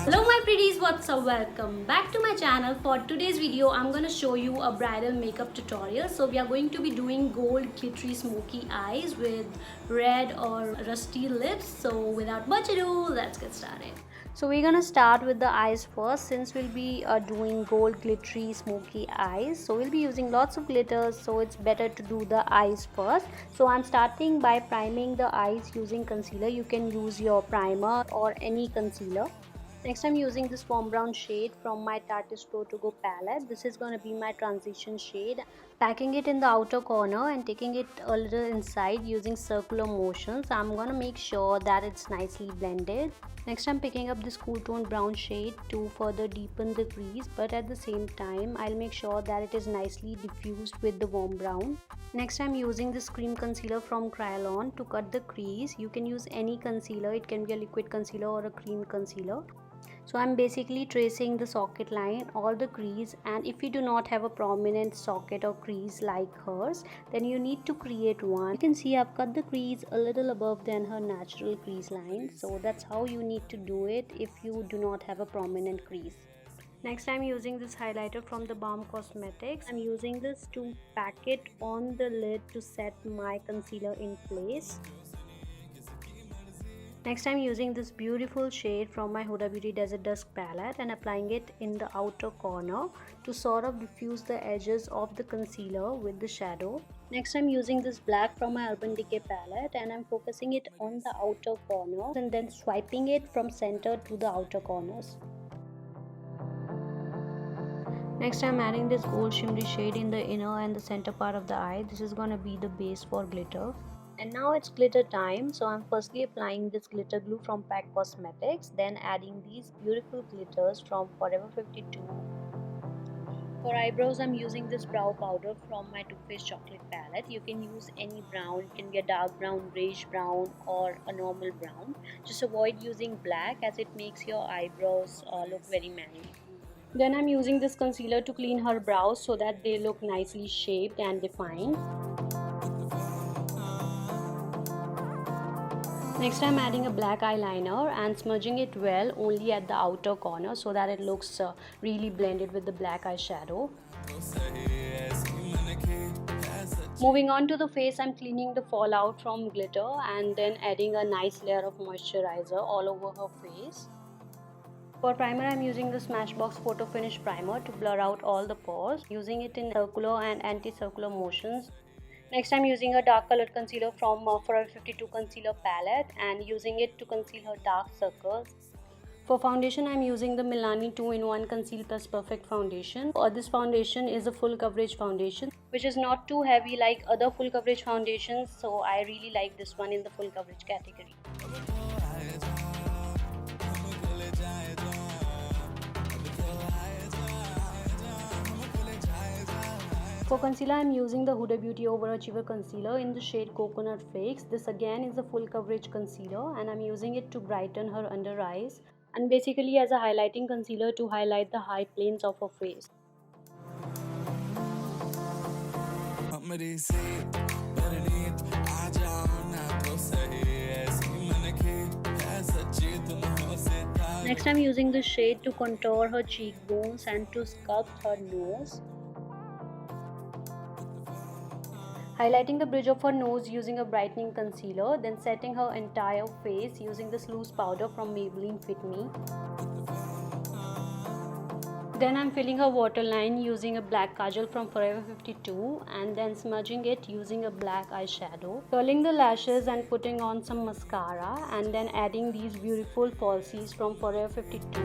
Hello my pretties, what's up? Welcome back to my channel. For today's video I'm gonna show you a bridal makeup tutorial. So we are going to be doing gold glittery smoky eyes with red or rusty lips. So without much ado, let's get started. So we're gonna start with the eyes first, since we'll be doing gold glittery smoky eyes. So we'll be using lots of glitters, so it's better to do the eyes first. So I'm starting by priming the eyes using concealer. You can use your primer or any concealer. Next I'm using this warm brown shade from my Tarte's Pro To Go palette. This is going to be my transition shade. Packing it in the outer corner and taking it a little inside using circular motions. I'm going to make sure that it's nicely blended. Next I'm picking up this cool tone brown shade to further deepen the crease, but at the same time I'll make sure that it is nicely diffused with the warm brown. Next I'm using this cream concealer from Kryolan to cut the crease. You can use any concealer, it can be a liquid concealer or a cream concealer. So I'm basically tracing the socket line or the crease, and if you do not have a prominent socket or crease like hers, then you need to create one. You can see I've cut the crease a little above than her natural crease line, so that's how you need to do it if you do not have a prominent crease. Next I'm using this highlighter from the Balm Cosmetics. I'm using this to pack it on the lid to set my concealer in place. Next I'm using this beautiful shade from my Huda Beauty Desert Dusk palette and applying it in the outer corner to sort of diffuse the edges of the concealer with the shadow. Next I'm using this black from my Urban Decay palette and I'm focusing it on the outer corner and then swiping it from center to the outer corners. Next I'm adding this gold shimmery shade in the inner and the center part of the eye. This is going to be the base for glitter. And now it's glitter time. So I'm firstly applying this glitter glue from Pack Cosmetics, then adding these beautiful glitters from Forever 52. For eyebrows I'm using this brow powder from my Too Faced Chocolate palette. You can use any brown, it can be a dark brown, grayish brown or a normal brown. Just avoid using black as it makes your eyebrows look very manly. Then I'm using this concealer to clean her brows so that they look nicely shaped and defined. Next I'm adding a black eyeliner and smudging it well only at the outer corner so that it looks really blended with the black eyeshadow. Moving on to the face, I'm cleaning the fallout from glitter and then adding a nice layer of moisturizer all over her face. For primer, I'm using the Smashbox Photo Finish Primer to blur out all the pores, using it in circular and anti-circular motions. Next, I'm using a dark colored concealer from Forever 52 Concealer Palette and using it to conceal her dark circles. For foundation, I'm using the Milani 2-in-1 Conceal Plus Perfect Foundation. This foundation is a full coverage foundation, which is not too heavy like other full coverage foundations, so I really like this one in the full coverage category. For concealer, I'm using the Huda Beauty Overachiever Concealer in the shade Coconut Flakes. This again is a full coverage concealer and I'm using it to brighten her under eyes and basically as a highlighting concealer to highlight the high planes of her face. Next, I'm using the shade to contour her cheekbones and to sculpt her nose. Highlighting the bridge of her nose using a brightening concealer, then setting her entire face using this loose powder from Maybelline Fit Me. Then I'm filling her waterline using a black kajal from Forever 52 and then smudging it using a black eyeshadow. Curling the lashes and putting on some mascara and then adding these beautiful falsies from Forever 52.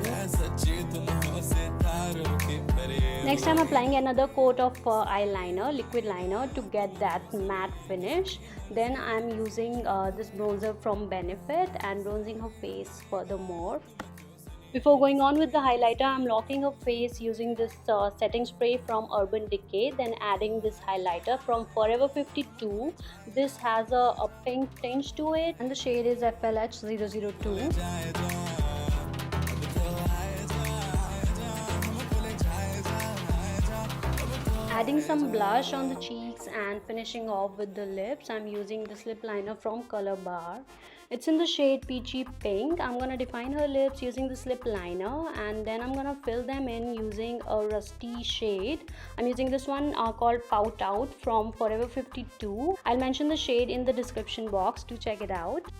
Next I'm applying another coat of eyeliner, liquid liner to get that matte finish. Then I'm using this bronzer from Benefit and bronzing her face furthermore. Before going on with the highlighter, I'm locking her face using this setting spray from Urban Decay, then adding this highlighter from Forever 52. This has a pink tinge to it and the shade is FLH 002. adding some blush on the cheeks and finishing off with the lips. I'm using this lip liner from Color Bar. It's in the shade Peachy Pink. I'm gonna define her lips using this lip liner, and then I'm gonna fill them in using a rusty shade. I'm using this one called Pout Out from Forever 52. I'll mention the shade in the description box to check it out.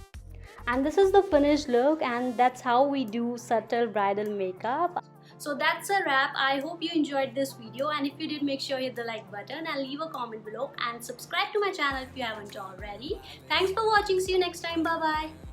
And this is the finished look, and that's how we do subtle bridal makeup. So that's a wrap. I hope you enjoyed this video, and if you did, make sure you hit the like button and leave a comment below and subscribe to my channel if you haven't already. Thanks for watching. See you next time. Bye bye.